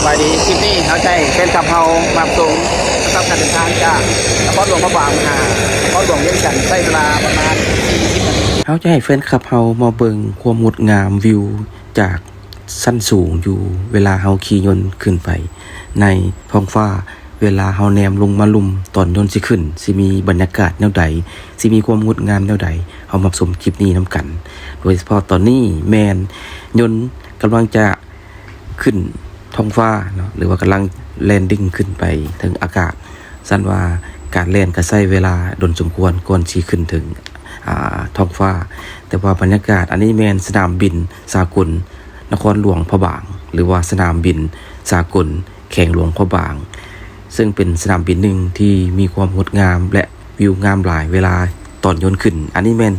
บายดีคลิปนี้เข้าใจเป็นกับเฮามาส่งนะครับการเดินทางจากนครหลวงพระบางมานครหลวงเวียงจันทร์ใช้เวลาประมาณ40 นาทีเขาจะให้แฟนคลับเฮามาเบิ่งความงดงามวิวจากสั้นสูงอยู่เวลาเฮาขี่ยนต์ขึ้นไปในท้องฟ้าเวลาเฮาแนมลงมาลุ่มตอนยนต์สิขึ้นสิมีบรรยากาศแนวใดสิมีความงดงามแนวใดเฮามาชมคลิปนี้นํกันโดยเฉพาะตอนนี้แมนยนต์กำลังจะขึ้นท้องฟ้าเนาะหรือว่ากำลังแลนดิ้งขึ้นไปถึงอากาศสั่นว่าการแล่นก็ใช้เวลาดนสมควรก่อนสิขึ้นถึงท้องฟ้าแต่ว่าบรรยากาศอันนี้แมนสนามบินสากลนครหลวงพระบางหรือว่าสนามบินสากลแข่งหลวงพระบางซึ่งเป็นสนามบินหนึ่งที่มีความงดงามและวิวงามหลายเวลาตอนยนต์ขึ้นอันนี้แมน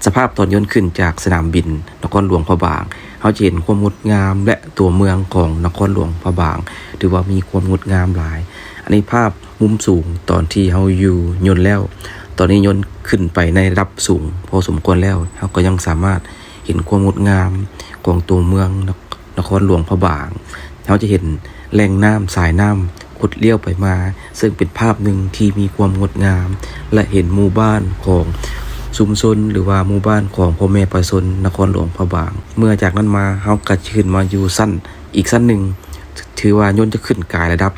สภาพตอนยนต์ขึ้นจากสนามบินนครหลวงพระบางเขาจะเห็นความงดงามและตัวเมืองของนครหลวงพระบางถือว่ามีความงดงามหลายอันนี้ภาพมุมสูงตอนที่เขาอยู่ยนต์แล้วตอนนี้ยนต์ขึ้นไปในระดับสูงพอสมควรแล้วเขาก็ยังสามารถเห็นความงดงามของตัวเมืองนครหลวงพระบางเขาจะเห็นแหล่งน้ำสายน้ำขุดเลี้ยวไปมาซึ่งเป็นภาพหนึ่งที่มีความงดงามและเห็นหมู่บ้านของชุมชนหรือว่าหมู่บ้านของพ่อแม่ประชาชนนครหลวงพระบางเมื่อจากนั้นมาเขาก็ขึ้นมาอยู่สั้นอีกสั้นหนึ่งถือว่ายนต์จะขึ้นกายระดับ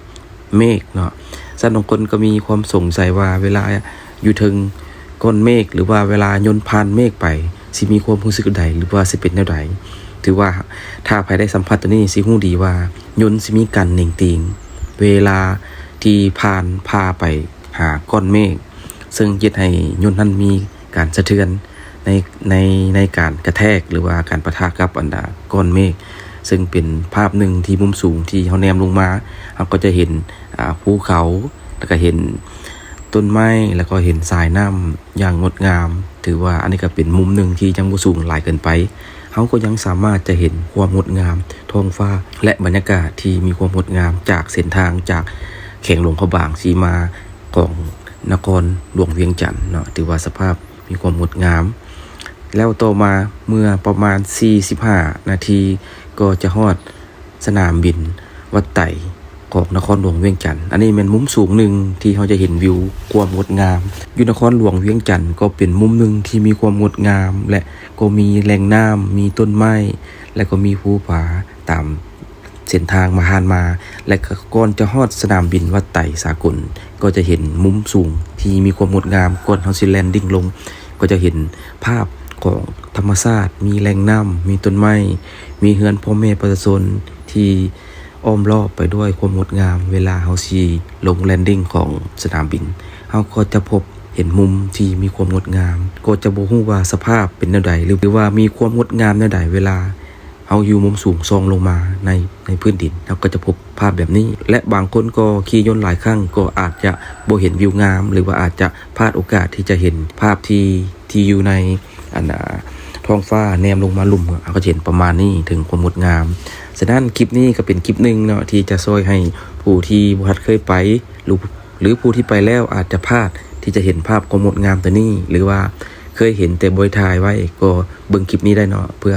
เมฆเนาะสั้นบางคนก็มีความสงสัยว่าเวลาอยู่ถึงก้นเมฆหรือว่าเวลายนต์ผ่านเมฆไปสิมีความรู้สึกใดหรือว่าสิเป็นแนวใดถือว่าถ้าใครได้สัมผัสตัวนี้สิฮู้ดีว่ายนต์สิมีการเน่งติงเวลาที่ผ่านพาไปหาก้อนเมฆซึ่งเฮ็ดให้ยนต์นั้นมีการสะเทือนในการกระแทกหรือว่าการปะทะกับอันดาก้อนเมฆซึ่งเป็นภาพหนึ่งที่มุมสูงที่เขาแนมลงมาเราก็จะเห็นภูเขาแล้วก็เห็นต้นไม้แล้วก็เห็นสายน้ำอย่างงดงามถือว่าอันนี้ก็เป็นมุมหนึ่งที่ยังบ่สูงหลายเกินไปเขาก็ยังสามารถจะเห็นความงดงามท้องฟ้าและบรรยากาศที่มีความงดงามจากเส้นทางจากแข่งหลวงพระบางสีมาของนครหลวงเวียงจันทร์เนาะถือว่าสภาพมีความงดงามแล้วต่อมาเมื่อประมาณ45 นาทีก็จะฮอดสนามบินวัดไต่ของนครหลวงเวียงจันทร์อันนี้เป็นมุมสูงหนึ่งที่เขาจะเห็นวิวความงดงามอยู่นครหลวงเวียงจันทร์ก็เป็นมุมหนึ่งที่มีความงดงามและก็มีแหล่งน้ำมีต้นไม้และก็มีภูผาตามเส้นทางมาและก่อนจะฮอดสนามบินวัดไต่สากลก็จะเห็นมุมสูงที่มีความงดงามก่อนเฮาสิแลนดิ้งลงก็จะเห็นภาพของธรรมชาติมีแหล่งน้ำมีต้นไม้มีเฮือนพ่อแม่ประชาชนที่อ้อมรอบไปด้วยความงดงามเวลาเฮาสิลงแลนดิ้งของสนามบินเฮาก็จะพบเห็นมุมที่มีความงดงามก็จะบ่ฮู้ว่าสภาพเป็นแนวใดหรือว่ามีความงดงามแนวใดเวลาเฮาอยู่มุมสูงซองลงมาในพื้นดินเราก็จะพบภาพแบบนี้และบางคนก็ขี่ยนต์หลายครั้งก็อาจจะบ่เห็นวิวงามหรือว่าอาจจะพลาดโอกาสที่จะเห็นภาพที่อยู่ในท้องฟ้าแนมลงมาลุ่มก็เห็นประมาณนี้ถึงความงดงามฉะนั้นคลิปนี้ก็เป็นคลิปหนึ่งเนาะที่จะช่วยให้ผู้ที่บ่ทันเคยไปหรือผู้ที่ไปแล้วอาจจะพลาดที่จะเห็นภาพความงดงามตัวนี้หรือว่าเคยเห็นแต่บอยถ่ายไว้ก็เบิ่งคลิปนี้ได้เนาะเพื่อ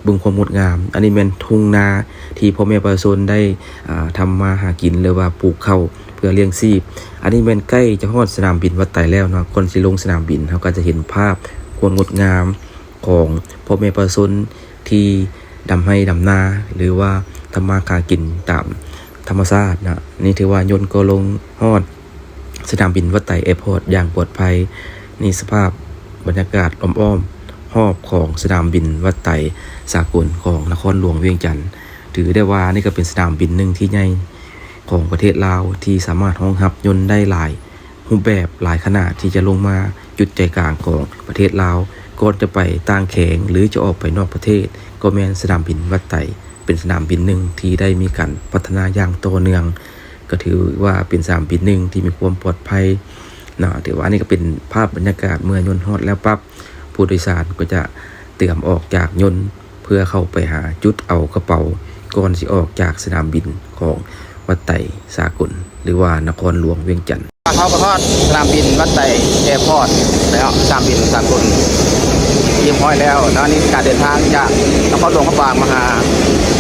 เบิ่งความงดงามอันนี้เป็นทุ่งนาที่พ่อแม่ประชาชนได้ทำมาหากินหรือว่าปลูกข้าวเพื่อเลี้ยงชีพอันนี้เป็นใกล้จะฮอดสนามบินวัดไต่แล้วเนาะก่อนสิลงสนามบินเราก็จะเห็นภาพความงดงามของพ่อแม่ประชาชนที่ดำให้ดำนาหรือว่าทำมาหากินตามธรรมชาตินะนี่ถือว่ายนต์ก็ลงฮอดสนามบินวัดไต่แอร์พอร์ตอย่างปลอดภัยนี่สภาพบรรยากาศอ้อมๆรอบของสนามบินวัดไต่สากลของนครหลวงเวียงจันทร์ถือได้ว่านี่ก็เป็นสนามบินหนึ่งที่ใหญ่ของประเทศลาวที่สามารถรองรับยนต์ได้หลายรูปแบบหลายขนาดที่จะลงมาจุดใจกลางของประเทศลาวก่อนจะไปต่างแขงหรือจะออกไปนอกประเทศก็แม้นสนามบินวัดไต่เป็นสนามบินหนึ่งที่ได้มีการพัฒนาอย่างต่อเนื่องก็ถือว่าเป็นสนามบินหนึ่งที่มีความปลอดภัยนะถือว่านี่ก็เป็นภาพบรรยากาศเมื่อยนต์ฮอดแล้วปั๊บผู้โดยสารก็จะเตรียมออกจากยนต์เพื่อเข้าไปหาจุดเอากระเป๋าก่อนสิออกจากสนามบินของวัดไต่สากลหรือว่านครหลวงเวียงจันทร์เขาก็ทอดสนามบินวัดไต่แอร์พอร์ตแล้วสนามบินสากลเยี่ยมห้อยแล้วนี่การเดินทางจากนครหลวงพระบางมาหา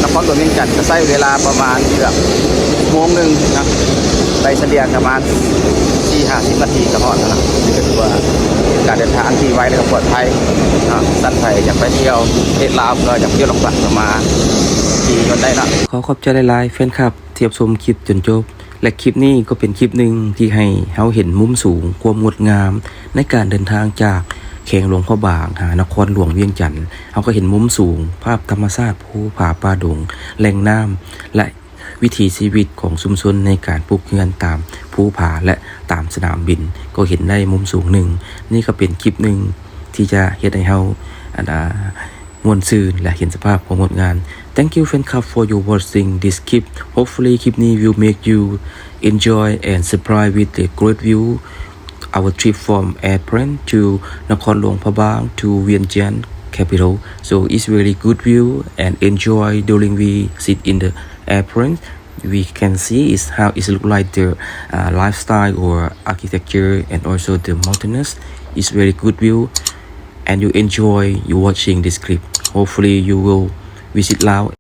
น ครหลวงเวียงจันทร์ก็ใช้เวลาประมาณเกือบ1 โมงนะไปเฉลี่ยประมาณ40 นาทีก็พอแล้วนะนี่ก็ถือว่าการเดินทางที่ไวและปลอดภัยสั้นไทยอยากไปเที่ยวประเทศลาวก็อยากเที่ยวลำบากก็มาขี่ยนต์ได้ละ ขอขอบใจหลายๆแฟนคลับที่รับชมคลิปจนจบและคลิปนี้ก็เป็นคลิปหนึ่งที่ให้เราเห็นมุมสูงความงดงามในการเดินทางจากแขวงหลวงพ่อบางหานครหลวงเวียงจันทร์เราก็เห็นมุมสูงภาพธรรมชาติภูผาป่าดงแหล่งน้ำและวิถีชีวิตของชุมชนในการปลูกเรือนตามภูผาและตามสนามบินก็เห็นได้มุมสูงหนึ่งนี่ก็เป็นคลิปหนึ่งที่จะเฮ็ดให้เรามวลซืนและเห็นสภาพของงดงาม Thank you fan club for your watching this clip. Hopefully clipนี้will make you enjoy and surprise with the great view. Our trip from airport to Nakhon Luang Prabang to Vientiane capital. So it's really good view and enjoy during we sit in the airport. We can see is how it look like the lifestyle or architecture and also the mountainous. It's very good view and you enjoy you watching this clip. Hopefully you will visit Laos